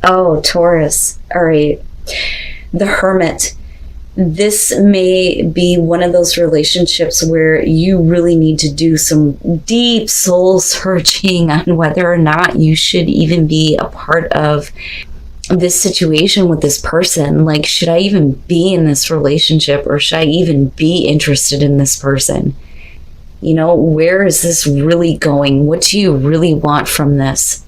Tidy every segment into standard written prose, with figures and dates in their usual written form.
Oh, Taurus. All right. The Hermit. This may be one of those relationships where you really need to do some deep soul searching on whether or not you should even be a part of this situation with this person. Like, should I even be in this relationship, or should I even be interested in this person? You know, where is this really going? What do you really want from this?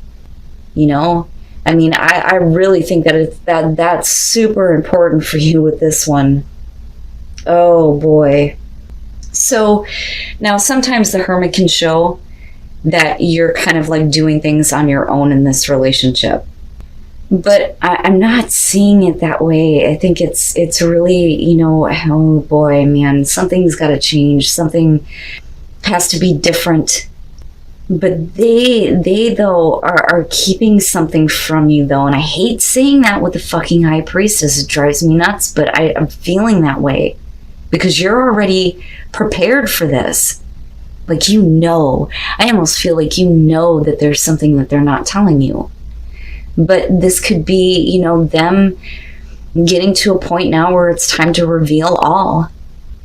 You know? I mean, I really think that that's super important for you with this one. Oh boy. So now sometimes the Hermit can show that you're kind of like doing things on your own in this relationship. But I'm not seeing it that way. I think it's really, you know, oh boy, man, something's got to change. Something has to be different. But they though are keeping something from you though, and I hate saying that with the fucking High Priestess. It drives me nuts, but I'm feeling that way because you're already prepared for this. Like, you know, I almost feel like you know that there's something that they're not telling you. But this could be, you know, them getting to a point now where it's time to reveal all.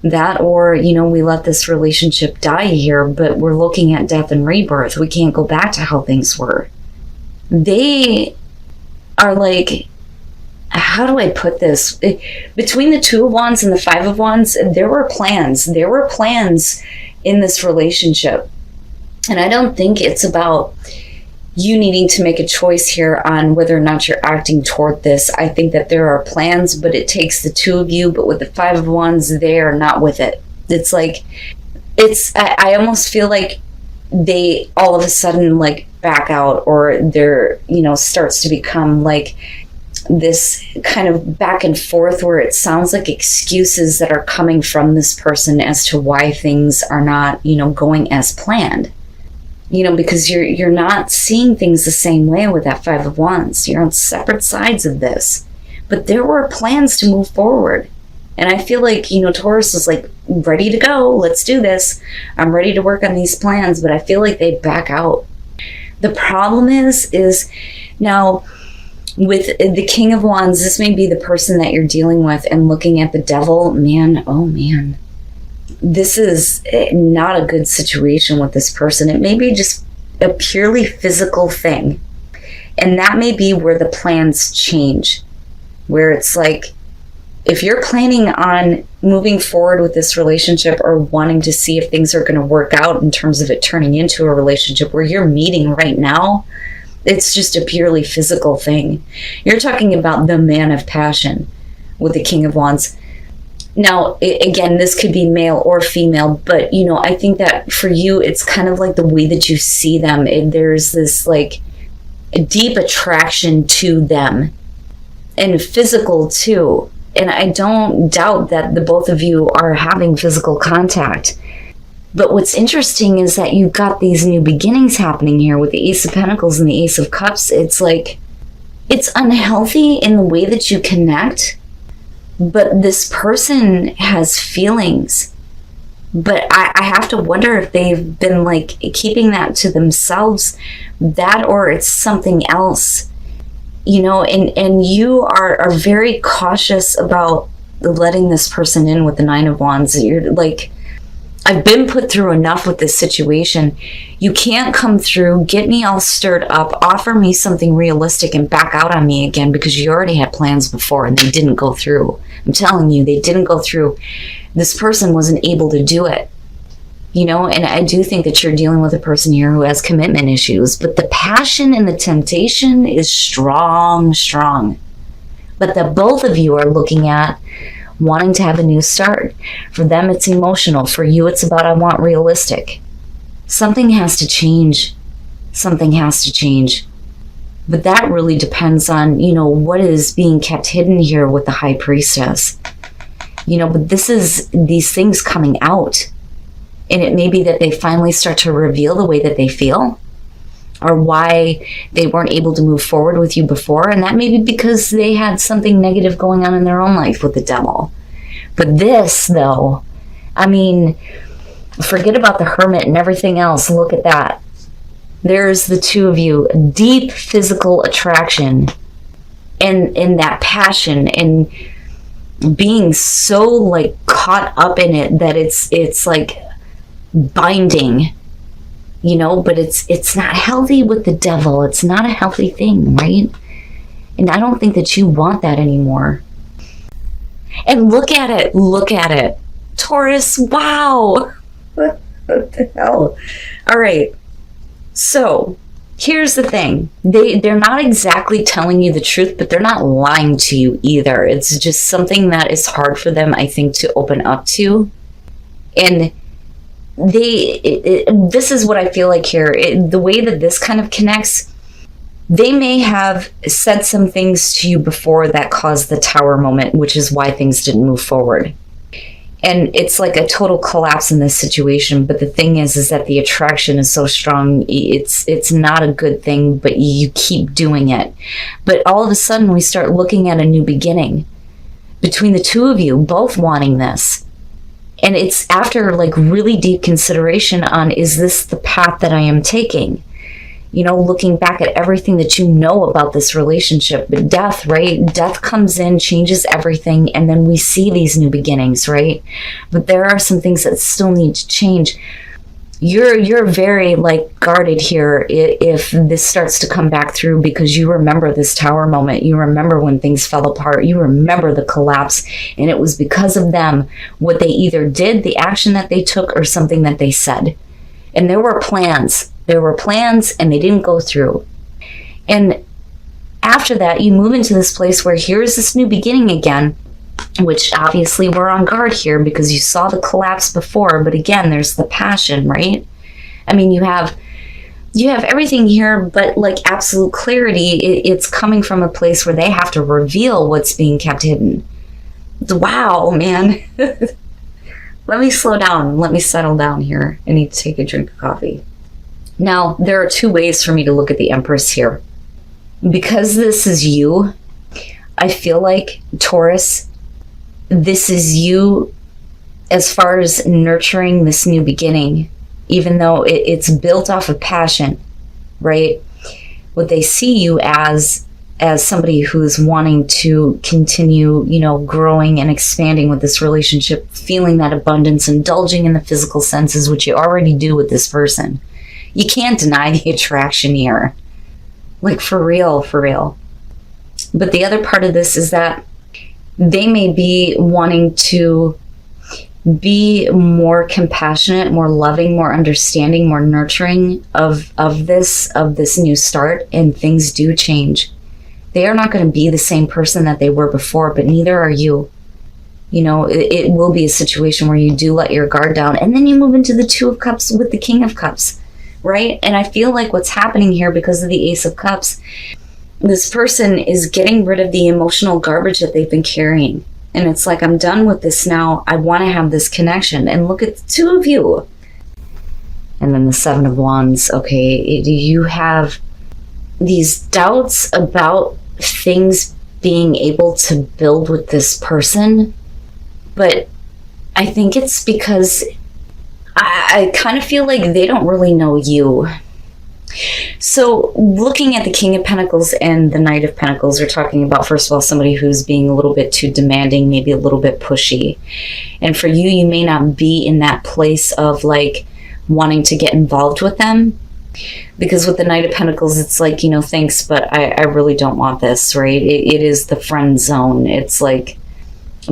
That, or, you know, we let this relationship die here, but we're looking at death and rebirth. We can't go back to how things were. They are like, how do I put this? Between the Two of Wands and the Five of Wands, there were plans. There were plans in this relationship. And I don't think it's about you needing to make a choice here on whether or not you're acting toward this. I think that there are plans, but it takes the two of you. But with the Five of Wands, they are not with it. It's like, I almost feel like they all of a sudden like back out, or they're, you know, starts to become like this kind of back and forth where it sounds like excuses that are coming from this person as to why things are not, you know, going as planned. You know, because you're not seeing things the same way with that Five of Wands. You're on separate sides of this. But there were plans to move forward. And I feel like, you know, Taurus is like, ready to go. Let's do this. I'm ready to work on these plans. But I feel like they back out. The problem is now with the King of Wands, this may be the person that you're dealing with, and looking at the Devil, man, oh man. This is not a good situation with this person. It may be just a purely physical thing. And that may be where the plans change. Where it's like, if you're planning on moving forward with this relationship, or wanting to see if things are going to work out in terms of it turning into a relationship where you're meeting right now, it's just a purely physical thing. You're talking about the man of passion with the King of Wands. Now, again, this could be male or female, but, you know, I think that for you, it's kind of like the way that you see them. There's this, like, deep attraction to them, and physical, too. And I don't doubt that the both of you are having physical contact. But what's interesting is that you've got these new beginnings happening here with the Ace of Pentacles and the Ace of Cups. It's like, it's unhealthy in the way that you connect. But this person has feelings. But I have to wonder if they've been like keeping that to themselves, that, or it's something else, you know, and you are very cautious about letting this person in with the Nine of Wands. You're like, I've been put through enough with this situation. You can't come through, get me all stirred up, offer me something realistic, and back out on me again, because you already had plans before and they didn't go through. I'm telling you, they didn't go through. This person wasn't able to do it. You know, and I do think that you're dealing with a person here who has commitment issues, but the passion and the temptation is strong. But that both of you are looking at wanting to have a new start. For them, it's emotional. For you, it's about, I want realistic. Something has to change. Something has to change. But that really depends on, you know, what is being kept hidden here with the High Priestess. You know, but this is these things coming out. And it may be that they finally start to reveal the way that they feel, or why they weren't able to move forward with you before. And that may be because they had something negative going on in their own life with the Devil. But this, though, I mean, forget about the Hermit and everything else. Look at that. There's the two of you, deep physical attraction. and that passion and being so like caught up in it that it's like binding, you know, but it's not healthy with the devil. It's not a healthy thing, right? And I don't think that you want that anymore. And look at it, Taurus. Wow. What the hell? All right. So here's the thing. They're not exactly telling you the truth, but they're not lying to you either. It's just something that is hard for them, I think, to open up to. And this is what I feel like here. The way that this kind of connects, they may have said some things to you before that caused the Tower moment, which is why things didn't move forward. And it's like a total collapse in this situation. But the thing is that the attraction is so strong. It's not a good thing, but you keep doing it. But all of a sudden, we start looking at a new beginning between the two of you, both wanting this. And it's after like really deep consideration on, is this the path that I am taking? You know, looking back at everything that you know about this relationship. But death, right? Death comes in, changes everything, and then we see these new beginnings, right? But there are some things that still need to change. You're very like guarded here if this starts to come back through, because you remember this Tower moment. You remember when things fell apart. You remember the collapse, and it was because of them, what they either did, the action that they took, or something that they said. And there were plans. There were plans and they didn't go through. And after that, you move into this place where here's this new beginning again, which obviously we're on guard here because you saw the collapse before. But again, there's the passion, right? I mean, you have everything here, but like absolute clarity. It's coming from a place where they have to reveal what's being kept hidden. Wow, man. Let me slow down. Let me settle down here. I need to take a drink of coffee. Now, there are two ways for me to look at the Empress here. Because this is you, I feel like, Taurus, this is you as far as nurturing this new beginning, even though it's built off of passion, right? What they see you as somebody who's wanting to continue, you know, growing and expanding with this relationship, feeling that abundance, indulging in the physical senses, which you already do with this person. You can't deny the attraction here. Like, for real, for real. But the other part of this is that they may be wanting to be more compassionate, more loving, more understanding, more nurturing of this new start, and things do change. They are not going to be the same person that they were before, but neither are you. You know, it will be a situation where you do let your guard down, and then you move into the Two of Cups with the King of Cups. Right? And I feel like what's happening here, because of the Ace of Cups, this person is getting rid of the emotional garbage that they've been carrying. And it's like, I'm done with this now. I want to have this connection. And look at the two of you. And then the Seven of Wands. Okay, you have these doubts about things being able to build with this person. But I think it's because I kind of feel like they don't really know you. So looking at the King of Pentacles and the Knight of Pentacles, we're talking about, first of all, somebody who's being a little bit too demanding, maybe a little bit pushy. And for you, you may not be in that place of like wanting to get involved with them. Because with the Knight of Pentacles, it's like, you know, thanks, but I really don't want this, right? It is the friend zone. It's like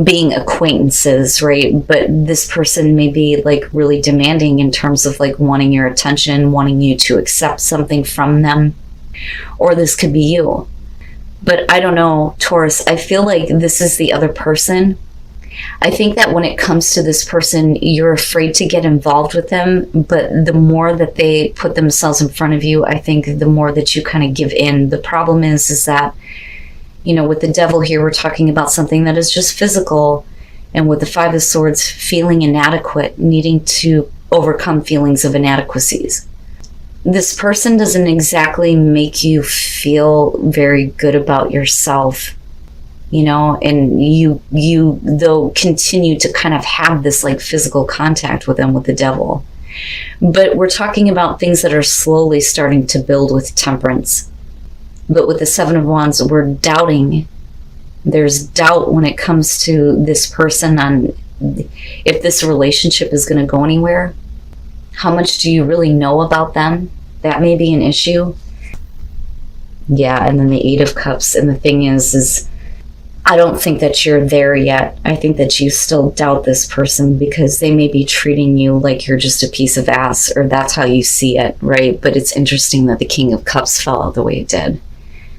being acquaintances, right? But this person may be like really demanding in terms of like wanting your attention, wanting you to accept something from them, or this could be you. But I don't know, Taurus, I feel like this is the other person. I think that when it comes to this person, you're afraid to get involved with them, but the more that they put themselves in front of you, I think the more that you kind of give in. The problem is that, you know, with the Devil here, we're talking about something that is just physical. And with the Five of Swords, feeling inadequate, needing to overcome feelings of inadequacies. This person doesn't exactly make you feel very good about yourself, you know, and you though continue to kind of have this like physical contact with them with the Devil. But we're talking about things that are slowly starting to build with Temperance. But with the Seven of Wands, we're doubting. There's doubt when it comes to this person on if this relationship is going to go anywhere. How much do you really know about them? That may be an issue. Yeah, and then the Eight of Cups. And the thing is I don't think that you're there yet. I think that you still doubt this person because they may be treating you like you're just a piece of ass, or that's how you see it, right? But it's interesting that the King of Cups fell out the way it did.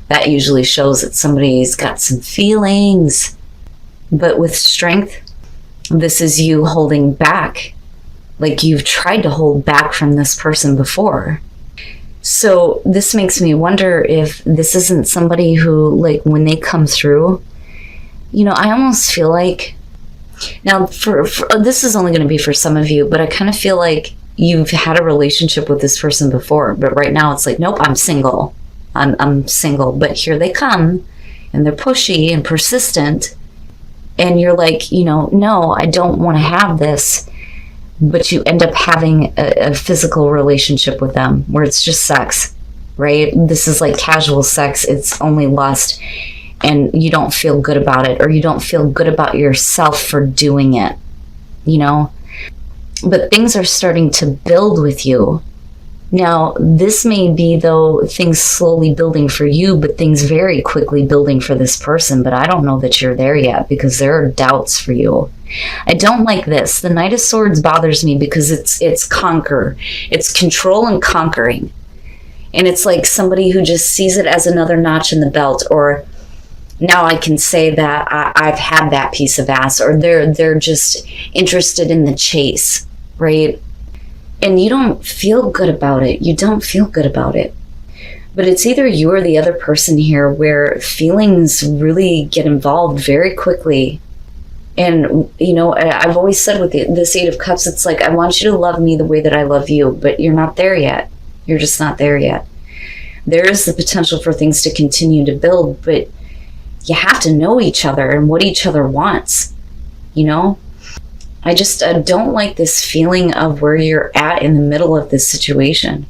That usually shows that somebody's got some feelings. But with Strength, this is you holding back. Like you've tried to hold back from this person before. So this makes me wonder if this isn't somebody who, like, when they come through, you know, I almost feel like, now for this is only going to be for some of you, but I kind of feel like you've had a relationship with this person before, but right now it's like, nope, I'm single. I'm single, but here they come and they're pushy and persistent. And you're like, you know, no, I don't want to have this. But you end up having a physical relationship with them where it's just sex, right? This is like casual sex. It's only lust, and you don't feel good about it, or you don't feel good about yourself for doing it, you know? But things are starting to build with you. Now, this may be, though, things slowly building for you, but things very quickly building for this person. But I don't know that you're there yet because there are doubts for you. I don't like this. The Knight of Swords bothers me because it's conquer. It's control and conquering. And it's like somebody who just sees it as another notch in the belt, or now I can say that I've had that piece of ass, or they're just interested in the chase, right? And you don't feel good about it. You don't feel good about it. But it's either you or the other person here where feelings really get involved very quickly. And, you know, I've always said with this Eight of Cups, it's like, I want you to love me the way that I love you, but you're not there yet. You're just not there yet. There is the potential for things to continue to build, but you have to know each other and what each other wants, you know? I just don't like this feeling of where you're at in the middle of this situation,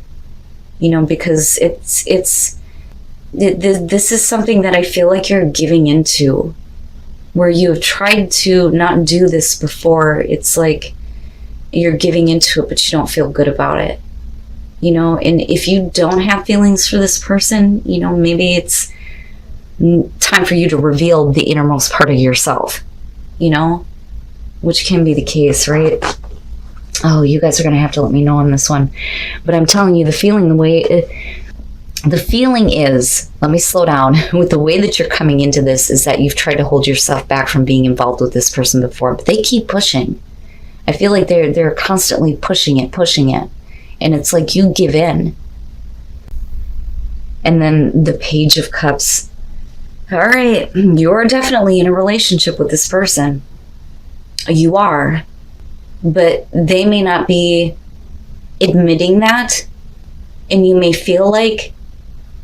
you know, because this is something that I feel like you're giving into, where you have tried to not do this before. It's like you're giving into it, but you don't feel good about it, you know. And if you don't have feelings for this person, you know, maybe it's time for you to reveal the innermost part of yourself, you know, which can be the case, right? Oh, you guys are going to have to let me know on this one. But I'm telling you, the feeling is, let me slow down, with the way that you're coming into this, is that you've tried to hold yourself back from being involved with this person before, but they keep pushing. I feel like they're constantly pushing it. And it's like you give in. And then the Page of Cups. All right, you're definitely in a relationship with this person. You are, but they may not be admitting that, and you may feel like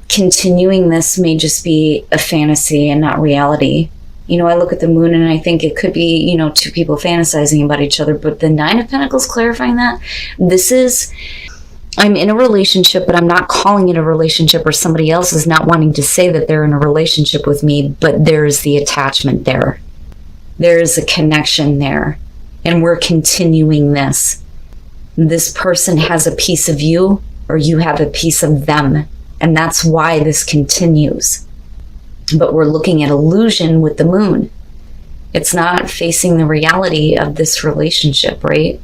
continuing this may just be a fantasy and not reality. You know, I look at the moon and I think it could be, you know, two people fantasizing about each other, but the Nine of Pentacles clarifying that, this is, I'm in a relationship, but I'm not calling it a relationship, or somebody else is not wanting to say that they're in a relationship with me, but there's the attachment there. There is a connection there, and we're continuing this. This person has a piece of you, or you have a piece of them, and that's why this continues. But we're looking at illusion with the moon. It's not facing the reality of this relationship, right?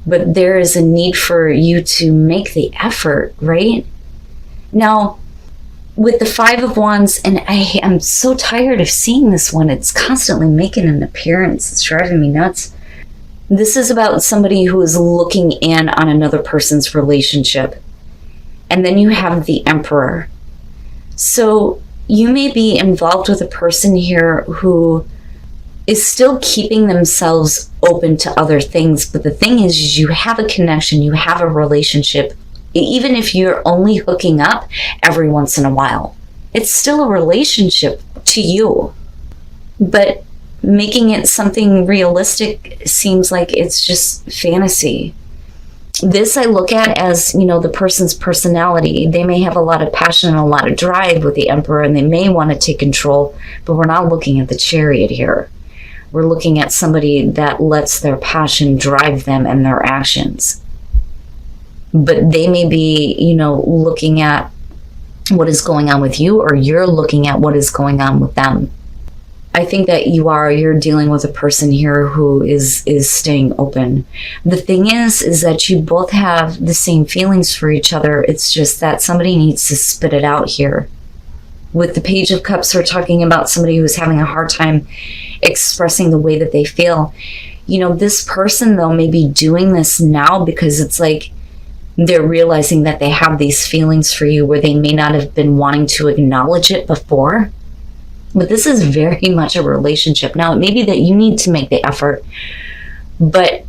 But there is a need for you to make the effort, right? Now, with the Five of Wands, and I am so tired of seeing this one. It's constantly making an appearance. It's driving me nuts. This is about somebody who is looking in on another person's relationship. And then you have the Emperor. So you may be involved with a person here who is still keeping themselves open to other things. But the thing is you have a connection, you have a relationship. Even if you're only hooking up every once in a while, it's still a relationship to you. But making it something realistic seems like it's just fantasy. This I look at as, you know, the person's personality. They may have a lot of passion and a lot of drive with the Emperor, and they may want to take control, but we're not looking at the Chariot here. We're looking at somebody that lets their passion drive them and their actions. But they may be, you know, looking at what is going on with you, or you're looking at what is going on with them. I think that you're dealing with a person here who is staying open. The thing is that you both have the same feelings for each other. It's just that somebody needs to spit it out here. With the Page of Cups, we're talking about somebody who's having a hard time expressing the way that they feel. You know, this person, though, may be doing this now because it's like they're realizing that they have these feelings for you where they may not have been wanting to acknowledge it before. But this is very much a relationship. Now, it may be that you need to make the effort, but,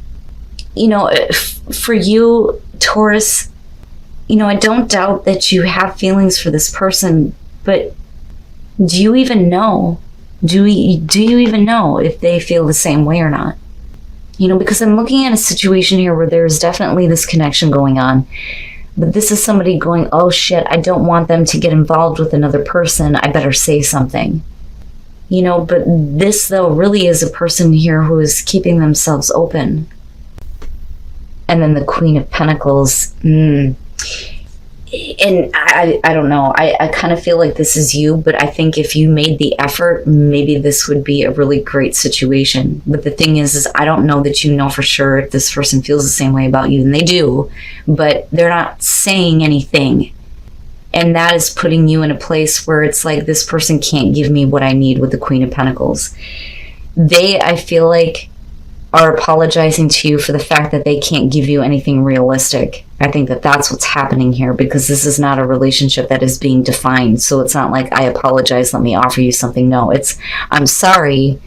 you know, for you, Taurus, you know, I don't doubt that you have feelings for this person, but do you even know? Do you even know if they feel the same way or not? You know, because I'm looking at a situation here where there's definitely this connection going on. But this is somebody going, oh shit, I don't want them to get involved with another person. I better say something. You know, but this, though, really is a person here who is keeping themselves open. And then the Queen of Pentacles. And I don't know. I kind of feel like this is you, but I think if you made the effort, maybe this would be a really great situation. But the thing is I don't know that you know for sure if this person feels the same way about you, and they do, but they're not saying anything. And that is putting you in a place where it's like, this person can't give me what I need with the Queen of Pentacles. They, I feel like, are apologizing to you for the fact that they can't give you anything realistic. I think that that's what's happening here, because this is not a relationship that is being defined. So it's not like, I apologize, let me offer you something. No, it's, I'm sorry,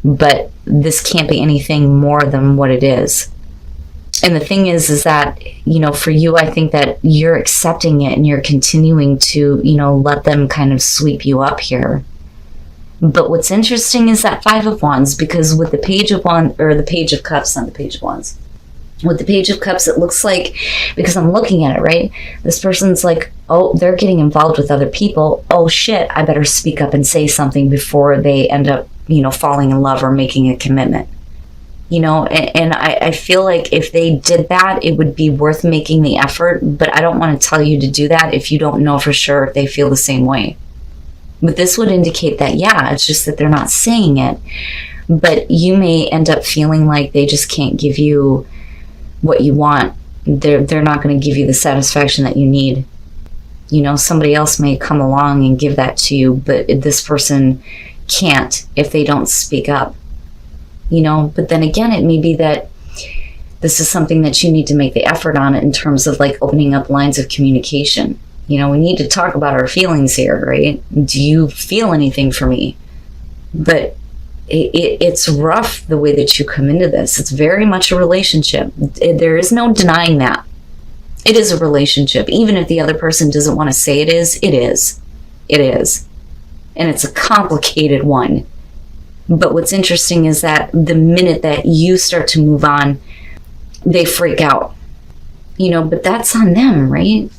but this can't be anything more than what it is. And the thing is that, you know, for you, I think that you're accepting it and you're continuing to, you know, let them kind of sweep you up here. But what's interesting is that Five of Wands, because with the Page of Wands, or the Page of Cups, not the Page of Wands. With the Page of Cups, it looks like, because I'm looking at it, right? This person's like, oh, they're getting involved with other people. Oh shit, I better speak up and say something before they end up, you know, falling in love or making a commitment. You know, and I feel like if they did that, it would be worth making the effort. But I don't want to tell you to do that if you don't know for sure if they feel the same way. But this would indicate that, yeah, it's just that they're not saying it. But you may end up feeling like they just can't give you what you want. They're not going to give you the satisfaction that you need. You know, somebody else may come along and give that to you, but this person can't if they don't speak up. You know, but then again, it may be that this is something that you need to make the effort on in terms of like opening up lines of communication. You know, we need to talk about our feelings here, right? Do you feel anything for me? But it's rough the way that you come into this. It's very much a relationship. There is no denying that. It is a relationship. Even if the other person doesn't want to say it is, it is. It is. And it's a complicated one. But what's interesting is that the minute that you start to move on, they freak out. You know, but that's on them, right?